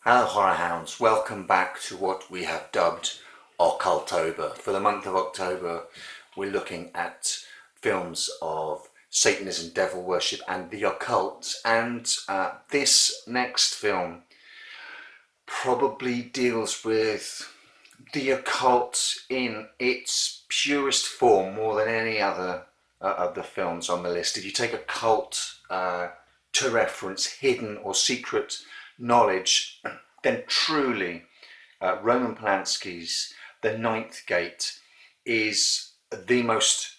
Hello Horror Hounds, welcome back to what we have dubbed Occultober. For the month of October we're looking at films of Satanism, devil worship and the occult, and this next film probably deals with the occult in its purest form more than any other of the films on the list. If you take occult to reference hidden or secret knowledge, then truly Roman Polanski's The Ninth Gate is the most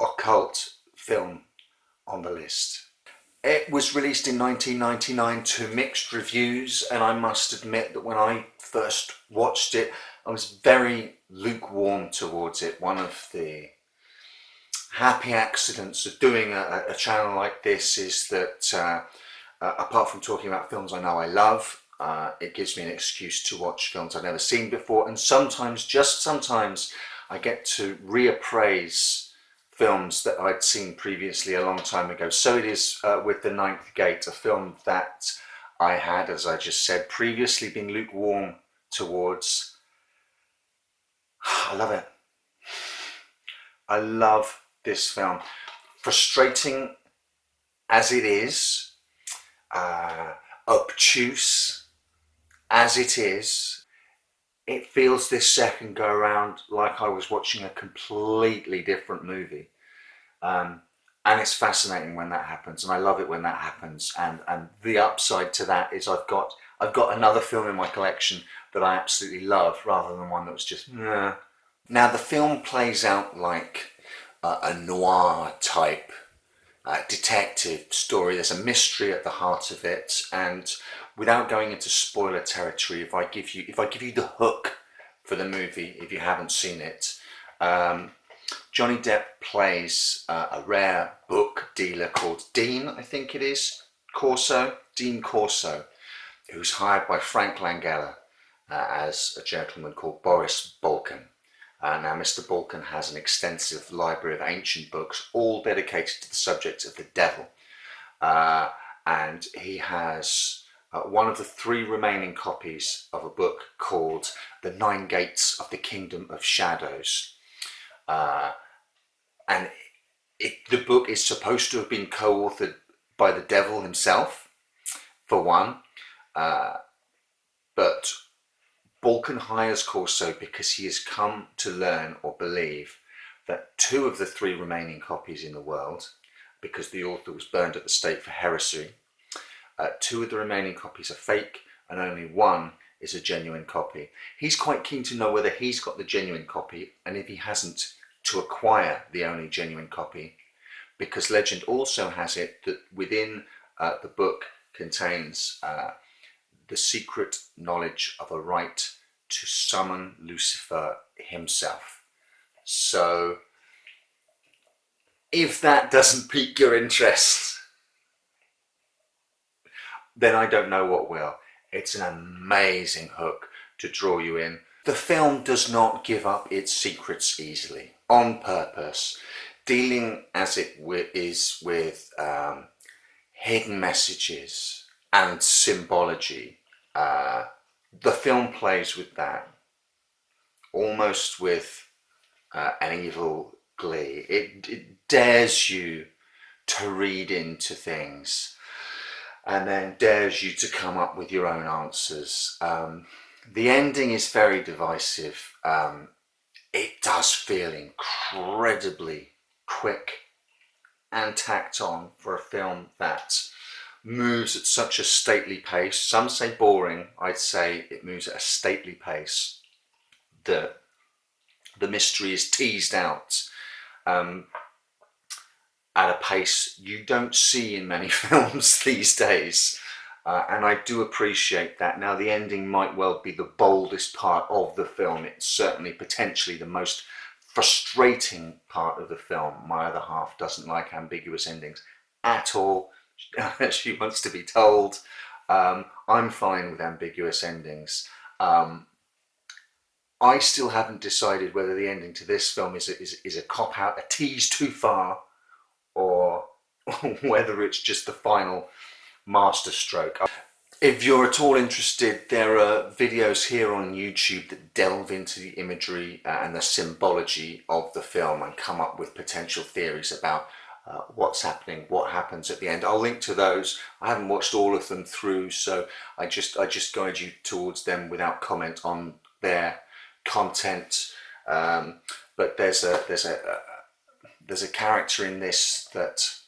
occult film on the list. It was released in 1999 to mixed reviews, and I must admit that when I first watched it I was very lukewarm towards it. One of the happy accidents of doing a channel like this is that apart from talking about films I know I love, it gives me an excuse to watch films I've never seen before, and sometimes, just sometimes, I get to reappraise films that I'd seen previously a long time ago. So it is with The Ninth Gate, a film that I had, as I just said, previously been lukewarm towards. I love it. I love this film. Frustrating as it is, obtuse as it is, it feels this second go around like I was watching a completely different movie. And it's fascinating when that happens, and I love it when that happens. And the upside to that is I've got another film in my collection that I absolutely love, rather than one that was just nah. Now the film plays out like a noir type detective story. There's a mystery at the heart of it, and without going into spoiler territory, if I give you the hook for the movie, if you haven't seen it, Johnny Depp plays a rare book dealer called Dean, I think it is, Dean Corso, who's hired by Frank Langella as a gentleman called Boris Balkan. Now Mr. Balkan has an extensive library of ancient books, all dedicated to the subject of the devil, and he has one of the 3 remaining copies of a book called The Nine Gates of the Kingdom of Shadows. And the book is supposed to have been co-authored by the devil himself, for one, but Balkan hires Corso because he has come to learn or believe that 2 of the 3 remaining copies in the world, because the author was burned at the stake for heresy, 2 of the remaining copies are fake and only 1 is a genuine copy. He's quite keen to know whether he's got the genuine copy, and if he hasn't, to acquire the only genuine copy, because legend also has it that within the book contains the secret knowledge of a right to summon Lucifer himself. So if that doesn't pique your interest, then I don't know what will. It's an amazing hook to draw you in. The film does not give up its secrets easily, on purpose, dealing as it is with hidden messages and symbology. The film plays with that almost with an evil glee. It dares you to read into things and then dares you to come up with your own answers. The ending is very divisive. It does feel incredibly quick and tacked on for a film that moves at such a stately pace. Some say boring, I'd say it moves at a stately pace. The mystery is teased out at a pace you don't see in many films these days, and I do appreciate that. Now the ending might well be the boldest part of the film. It's certainly potentially the most frustrating part of the film. My other half doesn't like ambiguous endings at all. She wants to be told. I'm fine with ambiguous endings. I still haven't decided whether the ending to this film is a cop-out, a tease too far, or whether it's just the final masterstroke. If you're at all interested, there are videos here on YouTube that delve into the imagery and the symbology of the film and come up with potential theories about what's happening, what happens at the end. I'll link to those. I haven't watched all of them through, so I just guide you towards them without comment on their content. But there's a character in this that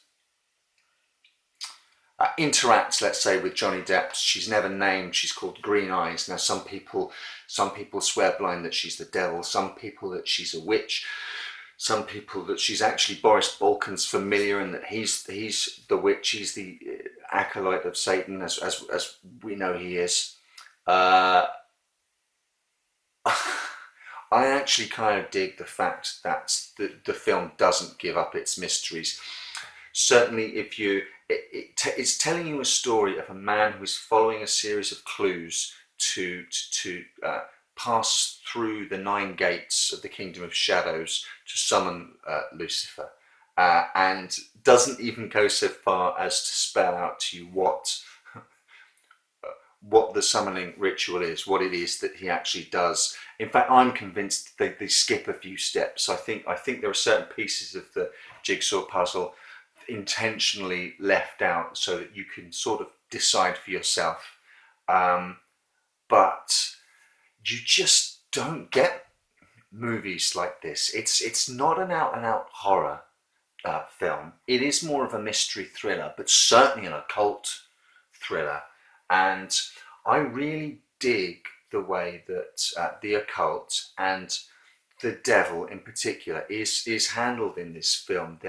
interacts, let's say, with Johnny Depp. She's never named. She's called Green Eyes. Now, some people swear blind that she's the devil. Some people that she's a witch. Some people that she's actually Boris Balkan's familiar and that he's the witch. He's the acolyte of Satan, as we know he is. I actually kind of dig the fact that the film doesn't give up its mysteries. Certainly, if you, it's telling you a story of a man who is following a series of clues to pass through the 9 gates of the kingdom of shadows to summon Lucifer, and doesn't even go so far as to spell out to you what the summoning ritual is, what it is that he actually does. In fact, I'm convinced they skip a few steps. I think there are certain pieces of the jigsaw puzzle intentionally left out so that you can sort of decide for yourself. But you just don't get movies like this. It's not an out and out horror film. It is more of a mystery thriller, but certainly an occult thriller. And I really dig the way that the occult and the devil in particular is handled in this film.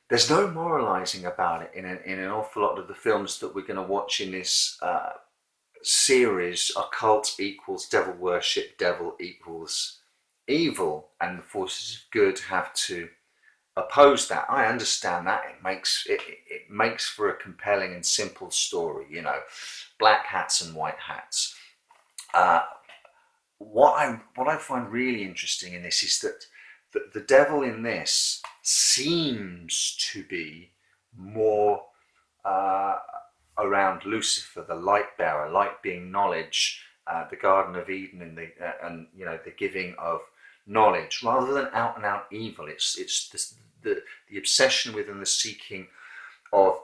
There's no moralizing about it in an awful lot of the films that we're going to watch in this series. Occult equals devil worship, devil equals evil, and the forces of good have to oppose that. I understand that. It makes for a compelling and simple story, you know, black hats and white hats. What I find really interesting in this is that the devil in this seems to be more around Lucifer, the light bearer, light being knowledge, the Garden of Eden, and you know, the giving of knowledge, rather than out and out evil. It's the obsession with and the seeking of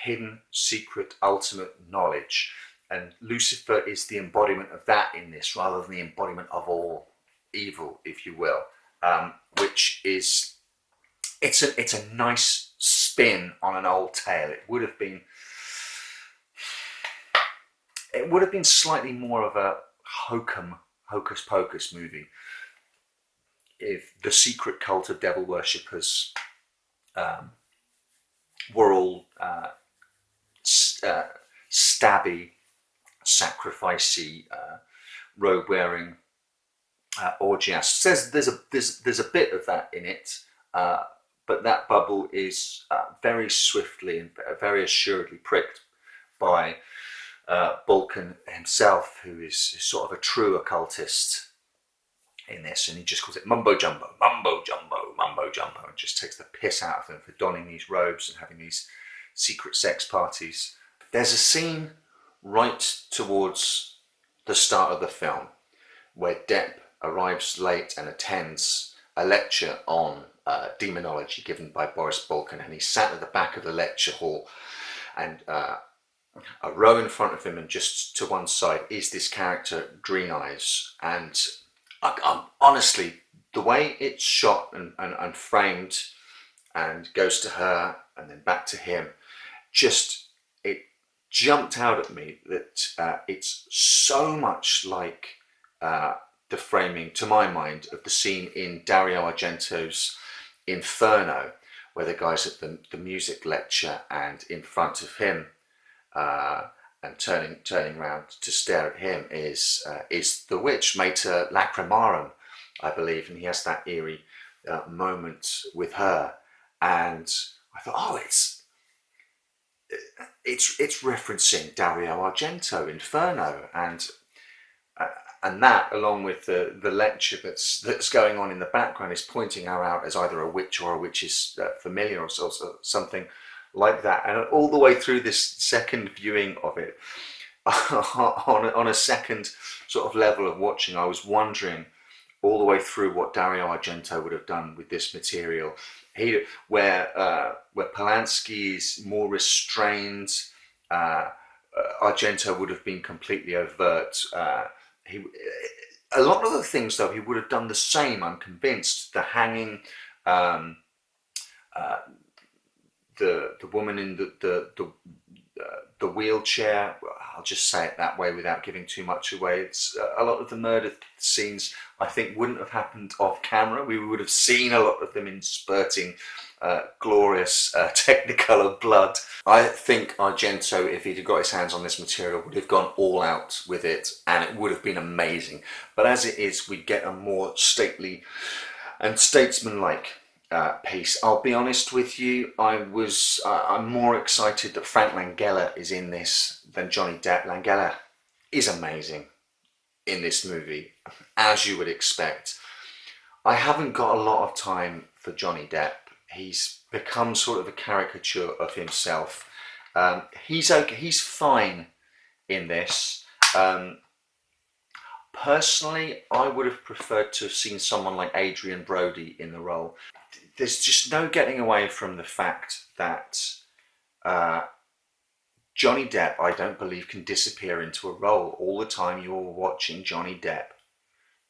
hidden, secret, ultimate knowledge. And Lucifer is the embodiment of that in this, rather than the embodiment of all evil, if you will. Which is, it's a nice spin on an old tale. It would have been slightly more of a hocus pocus movie if the secret cult of devil worshippers were all stabby, sacrificey, robe wearing orgiasts. There's a bit of that in it, but that bubble is very swiftly and very assuredly pricked by Balkan himself, who is sort of a true occultist in this, and he just calls it mumbo jumbo, mumbo jumbo, mumbo jumbo, and just takes the piss out of them for donning these robes and having these secret sex parties. There's a scene right towards the start of the film where Depp arrives late and attends a lecture on demonology given by Boris Balkan, and he's sat at the back of the lecture hall, and a row in front of him and just to one side is this character Green Eyes. And honestly, the way it's shot and framed and goes to her and then back to him, it jumped out at me that it's so much like the framing, to my mind, of the scene in Dario Argento's Inferno, where the guy's at the music lecture, and in front of him and turning around to stare at him is the witch, Mater Lacrimarum, I believe, and he has that eerie moment with her, and I thought, oh, it's referencing Dario Argento, Inferno, and that, along with the lecture that's going on in the background, is pointing her out as either a witch or a witch's familiar, or something like that. And all the way through this second viewing of it, on a second sort of level of watching, I was wondering all the way through what Dario Argento would have done with this material. Where Polanski is more restrained, uh, Argento would have been completely overt. He, a lot of the things though he would have done the same. I'm convinced. The hanging, um, uh, the woman in the wheelchair. I'll just say it that way without giving too much away. It's a lot of the murder scenes I think wouldn't have happened off camera. We would have seen a lot of them in spurting, glorious Technicolor blood. I think Argento, if he'd have got his hands on this material, would have gone all out with it, and it would have been amazing. But as it is, we get a more stately and statesmanlike piece. I'll be honest with you, I'm more excited that Frank Langella is in this than Johnny Depp. Langella is amazing in this movie, as you would expect. I haven't got a lot of time for Johnny Depp. He's become sort of a caricature of himself. He's okay. He's fine in this. Personally, I would have preferred to have seen someone like Adrien Brody in the role. There's just no getting away from the fact that uh, Johnny Depp, I don't believe, can disappear into a role. All the time you're watching Johnny Depp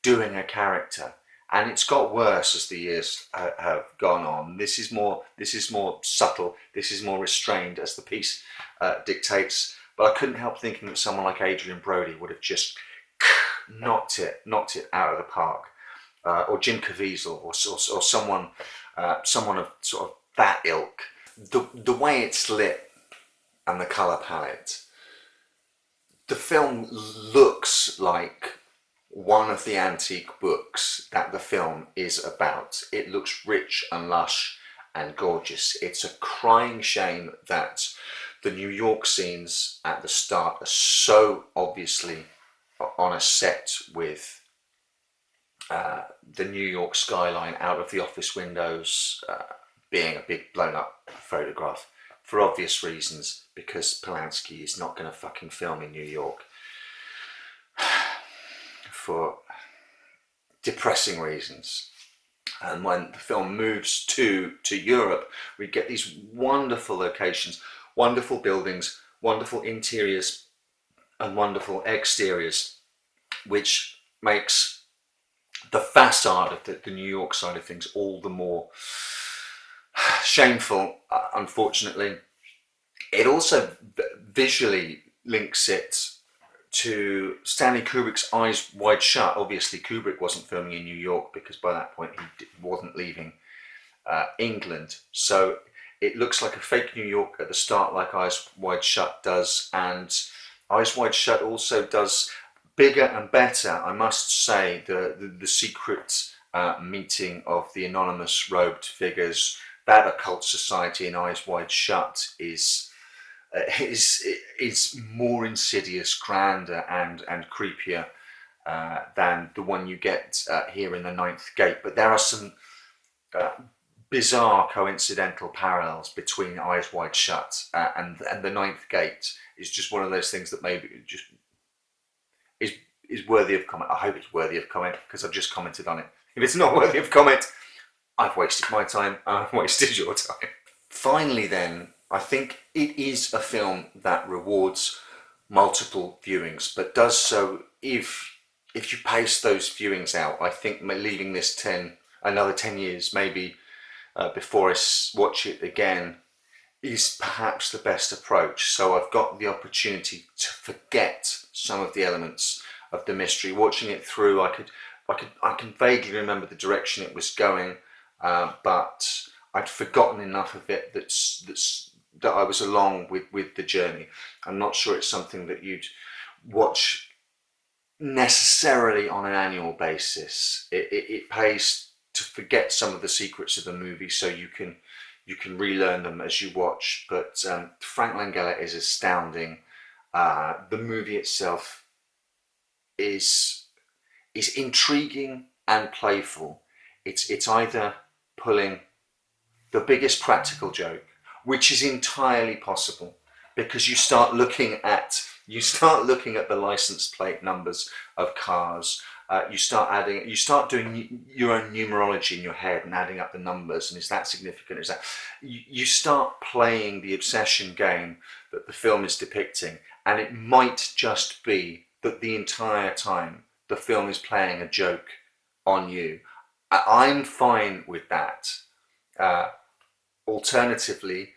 doing a character, and it's got worse as the years have gone on. This is more subtle. This is more restrained as the piece dictates. But I couldn't help thinking that someone like Adrien Brody would have just knocked it out of the park, or Jim Caviezel, or someone of sort of that ilk. The way it's lit and the color palette, the film looks like one of the antique books that the film is about. It looks rich and lush and gorgeous. It's a crying shame that the New York scenes at the start are so obviously on a set with the New York skyline out of the office windows being a big blown up photograph, for obvious reasons, because Polanski is not going to fucking film in New York for depressing reasons. And when the film moves to Europe, we get these wonderful locations, wonderful buildings, wonderful interiors and wonderful exteriors, which makes the facade of the New York side of things all the more shameful, unfortunately. It also visually links it to Stanley Kubrick's Eyes Wide Shut. Obviously, Kubrick wasn't filming in New York because by that point he wasn't leaving England. So it looks like a fake New York at the start, like Eyes Wide Shut does, and Eyes Wide Shut also does bigger and better, I must say, the secret meeting of the anonymous robed figures. That occult society in Eyes Wide Shut is more insidious, grander, and creepier than the one you get here in The Ninth Gate. But there are some bizarre coincidental parallels between Eyes Wide Shut and The Ninth Gate. Is just one of those things that maybe just is worthy of comment. I hope it's worthy of comment because I've just commented on it. If it's not worthy of comment, I've wasted my time and I've wasted your time. Finally then, I think it is a film that rewards multiple viewings, but does so if you pace those viewings out. I think leaving this another 10 years maybe before I watch it again is perhaps the best approach. So I've got the opportunity to forget some of the elements of the mystery. Watching it through, I can vaguely remember the direction it was going, but I'd forgotten enough of it that I was along with the journey. I'm not sure it's something that you'd watch necessarily on an annual basis. It pays to forget some of the secrets of the movie so you can relearn them as you watch. But Frank Langella is astounding. The movie itself is intriguing and playful. It's either pulling the biggest practical joke which is entirely possible, because you start looking at the license plate numbers of cars. You start doing your own numerology in your head and adding up the numbers. And is that significant? Is that you start playing the obsession game that the film is depicting, and it might just be that the entire time the film is playing a joke on you. I'm fine with that. Uh, Alternatively,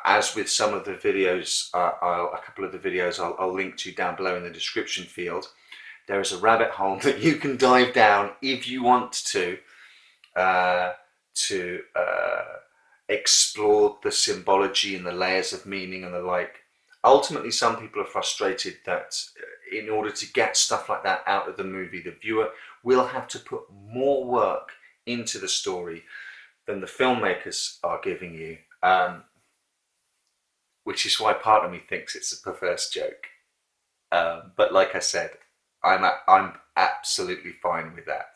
as with some of the videos, a couple of the videos I'll link to down below in the description field, there is a rabbit hole that you can dive down if you want uh, to explore the symbology and the layers of meaning and the like. Ultimately, some people are frustrated that in order to get stuff like that out of the movie, the viewer will have to put more work into the story than the filmmakers are giving you. Which is why part of me thinks it's a perverse joke. But like I said, I'm absolutely fine with that.